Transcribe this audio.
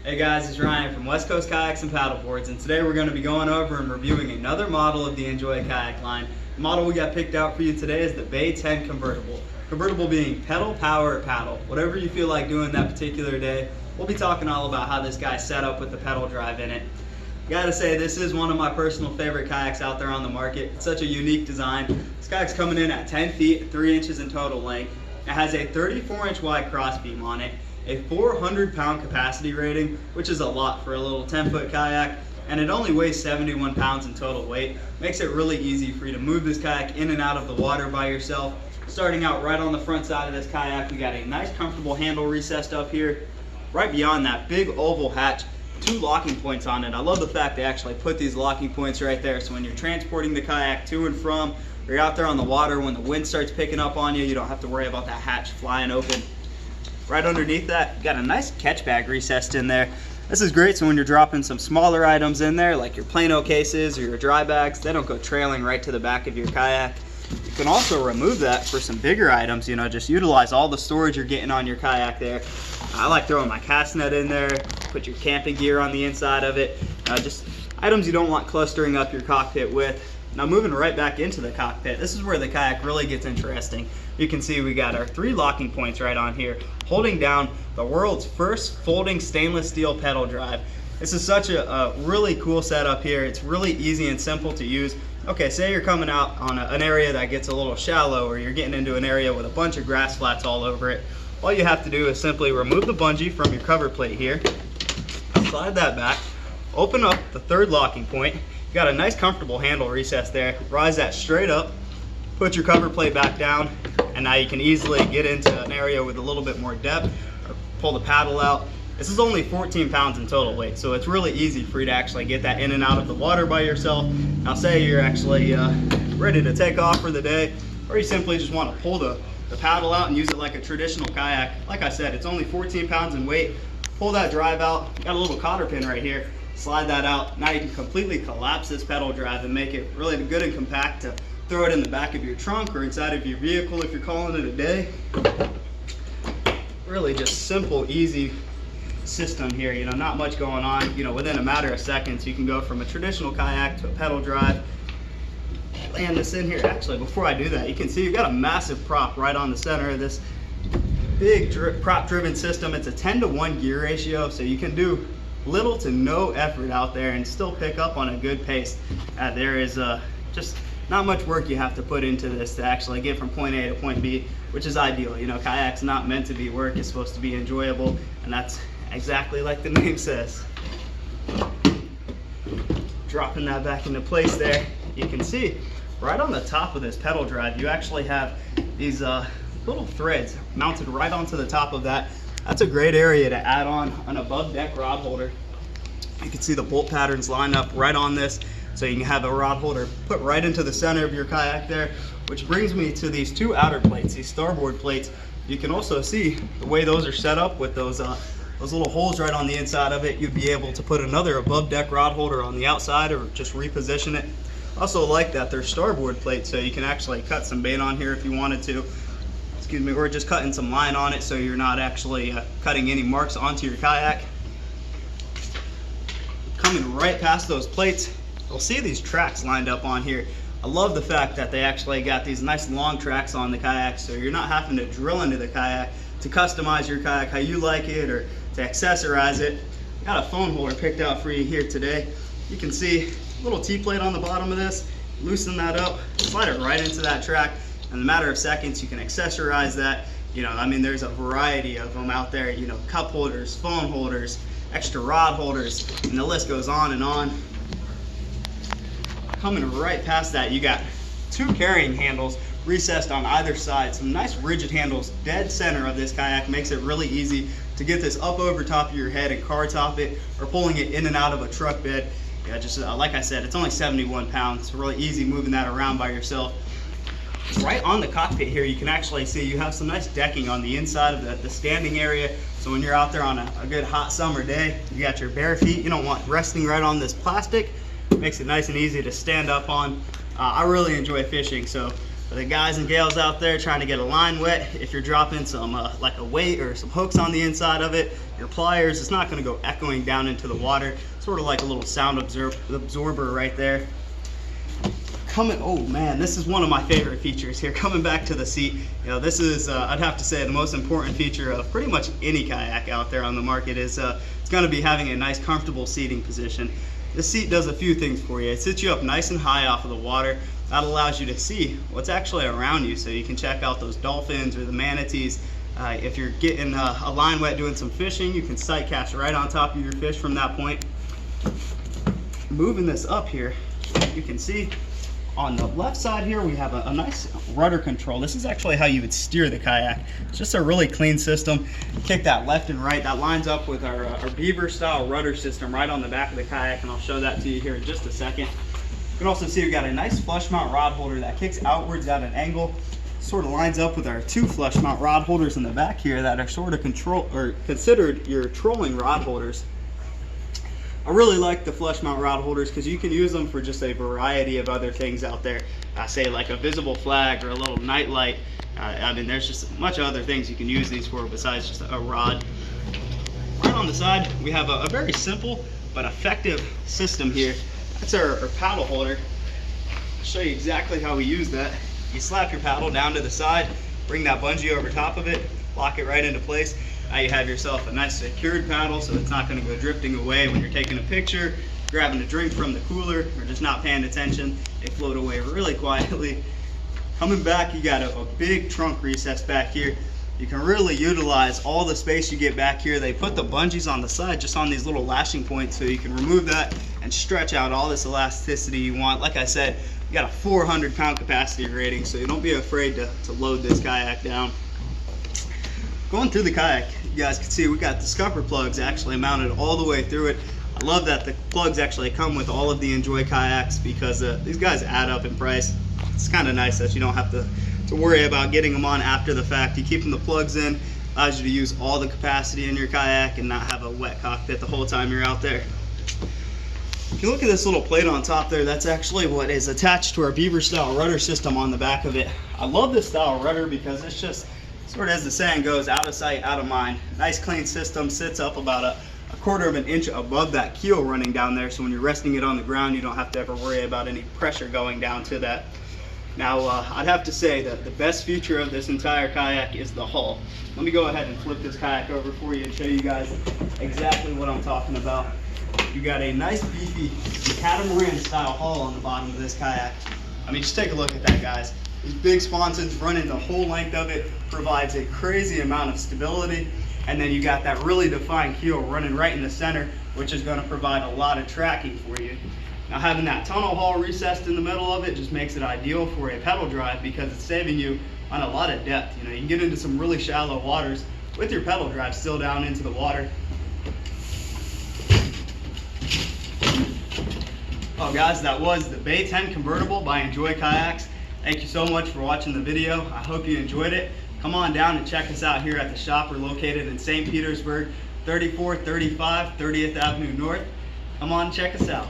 Hey guys, it's Ryan from West Coast Kayaks and Paddleboards, and today we're going to be going over and reviewing another model of the Enjoy kayak line. The model we got picked out for you today is the Bay 10 Convertible. Convertible being pedal, power, or paddle. Whatever you feel like doing that particular day. We'll be talking all about how this guy's set up with the pedal drive in it. Gotta say, this is one of my personal favorite kayaks out there on the market. It's such a unique design. This kayak's coming in at 10 feet, 3 inches in total length. It has a 34-inch wide crossbeam on it, a 400-pound capacity rating, which is a lot for a little 10-foot kayak, and it only weighs 71 pounds in total weight. Makes it really easy for you to move this kayak in and out of the water by yourself. Starting out right on the front side of this kayak, we got a nice comfortable handle recessed up here. Right beyond that, big oval hatch, 2 locking points on it. I love the fact they actually put these locking points right there, so when you're transporting the kayak to and from, or you're out there on the water, when the wind starts picking up on you, you don't have to worry about that hatch flying open. Right underneath that, you got a nice catch bag recessed in there. This is great, so when you're dropping some smaller items in there, like your Plano cases or your dry bags, they don't go trailing right to the back of your kayak. You can also remove that for some bigger items, you know, just utilize all the storage you're getting on your kayak there. I like throwing my cast net in there, put your camping gear on the inside of it, just items you don't want clustering up your cockpit with. Now moving right back into the cockpit, this is where the kayak really gets interesting. You can see we got our 3 locking points right on here, holding down the world's first folding stainless steel pedal drive. This is such a really cool setup here. It's really easy and simple to use. Okay, say you're coming out on an area that gets a little shallow, or you're getting into an area with a bunch of grass flats all over it. All you have to do is simply remove the bungee from your cover plate here, slide that back, open up the 3rd locking point. You got a nice comfortable handle recess there. Rise that straight up, put your cover plate back down, and now you can easily get into an area with a little bit more depth, or pull the paddle out. This is only 14 pounds in total weight, so it's really easy for you to actually get that in and out of the water by yourself. Now say you're actually ready to take off for the day, or you simply just want to pull the paddle out and use it like a traditional kayak. Like I said, it's only 14 pounds in weight. Pull that drive out, got a little cotter pin right here, slide that out. Now you can completely collapse this pedal drive and make it really good and compact to throw it in the back of your trunk or inside of your vehicle if you're calling it a day. Really just simple, easy system here, you know, not much going on. You know, within a matter of seconds, you can go from a traditional kayak to a pedal drive. Land this in here. Actually, before I do that, you can see you've got a massive prop right on the center of this big prop driven system. It's a 10-to-1 gear ratio, so you can do little to no effort out there and still pick up on a good pace. There is just not much work you have to put into this to actually get from point A to point B, which is ideal. You know, kayak's not meant to be work, it's supposed to be enjoyable, and that's exactly like the name says. Dropping that back into place there, you can see right on the top of this pedal drive, you actually have these little threads mounted right onto the top of that. That's a great area to add on an above deck rod holder. You can see the bolt patterns line up right on this, so you can have a rod holder put right into the center of your kayak there, which brings me to these 2 outer plates, these starboard plates. You can also see the way those are set up with those little holes right on the inside of it. You'd be able to put another above deck rod holder on the outside or just reposition it. Also like that they're starboard plates, so you can actually cut some bait on here if you wanted to. Excuse me, or just cutting some line on it so you're not actually cutting any marks onto your kayak. Coming right past those plates, you'll see these tracks lined up on here. I love the fact that they actually got these nice long tracks on the kayak, so you're not having to drill into the kayak to customize your kayak how you like it or to accessorize it. Got a phone holder picked out for you here today. You can see a little T-plate on the bottom of this. Loosen that up, slide it right into that track. In a matter of seconds, you can accessorize that. You know, I mean, there's a variety of them out there, you know, cup holders, phone holders, extra rod holders, and the list goes on and on. Coming right past that, you got 2 carrying handles recessed on either side. Some nice rigid handles dead center of this kayak. Makes it really easy to get this up over top of your head and car top it, or pulling it in and out of a truck bed. Yeah, just like I said, it's only 71 pounds. It's really easy moving that around by yourself. Right on the cockpit here, you can actually see you have some nice decking on the inside of the standing area. So when you're out there on a good hot summer day, you got your bare feet, you don't want resting right on this plastic. Makes it nice and easy to stand up on. I really enjoy fishing, so For the guys and gals out there trying to get a line wet, if you're dropping some like a weight or some hooks on the inside of it, your pliers, it's not going to go echoing down into the water. Sort of like a little sound absorber right there. Oh man, this is one of my favorite features here. Coming back to the seat, you know, this is I'd have to say the most important feature of pretty much any kayak out there on the market is it's going to be having a nice comfortable seating position. This seat does a few things for you. It sits you up nice and high off of the water. That allows you to see what's actually around you, so you can check out those dolphins or the manatees. If you're getting a line wet doing some fishing, you can sight cast right on top of your fish from that point. Moving this up here, you can see on the left side here we have a nice rudder control. This is actually how you would steer the kayak. It's just a really clean system. Kick that left and right. That lines up with our beaver style rudder system right on the back of the kayak, and I'll show that to you here in just a second. You can also see we've got a nice flush mount rod holder that kicks outwards at an angle. Sort of lines up with our two flush mount rod holders in the back here that are sort of considered your trolling rod holders. I really like the flush mount rod holders because you can use them for just a variety of other things out there. Say like a visible flag or a little night light. I mean, there's just a bunch of other things you can use these for besides just a rod. Right on the side, we have a very simple but effective system here. That's our paddle holder. I'll show you exactly how we use that. You slap your paddle down to the side, bring that bungee over top of it, lock it right into place. Now you have yourself a nice secured paddle, so it's not going to go drifting away when you're taking a picture, grabbing a drink from the cooler, or just not paying attention. They float away really quietly. Coming back, you got a big trunk recess back here. You can really utilize all the space you get back here. They put the bungees on the side just on these little lashing points, so you can remove that and stretch out all this elasticity you want. Like I said, you got a 400-pound capacity rating, so you don't be afraid to load this kayak down. Going through the kayak, you guys can see we got the scupper plugs actually mounted all the way through it. I love that the plugs actually come with all of the Enjoy kayaks because these guys add up in price. It's kind of nice that you don't have to worry about getting them on after the fact. You keep the plugs in, allows you to use all the capacity in your kayak and not have a wet cockpit the whole time you're out there. If you look at this little plate on top there, that's actually what is attached to our beaver style rudder system on the back of it. I love this style rudder because it's just sort of, as the saying goes, out of sight, out of mind. Nice clean system, sits up about a 1/4 of an inch above that keel running down there, so when you're resting it on the ground, you don't have to ever worry about any pressure going down to that. Now, I'd have to say that the best feature of this entire kayak is the hull. Let me go ahead and flip this kayak over for you and show you guys exactly what I'm talking about. You got a nice beefy catamaran style hull on the bottom of this kayak. I mean, just take a look at that, guys. These big sponsons running the whole length of it provides a crazy amount of stability, and then you got that really defined keel running right in the center, which is going to provide a lot of tracking for you. Now, having that tunnel hull recessed in the middle of it just makes it ideal for a pedal drive because it's saving you on a lot of depth. You know, you can get into some really shallow waters with your pedal drive still down into the water. Oh guys, that was the Bay 10 Convertible by Enjoy Kayaks. Thank you so much for watching the video. I hope you enjoyed it. Come on down and check us out here at the shop. We're located in St. Petersburg, 3435 30th Avenue North. Come on and check us out.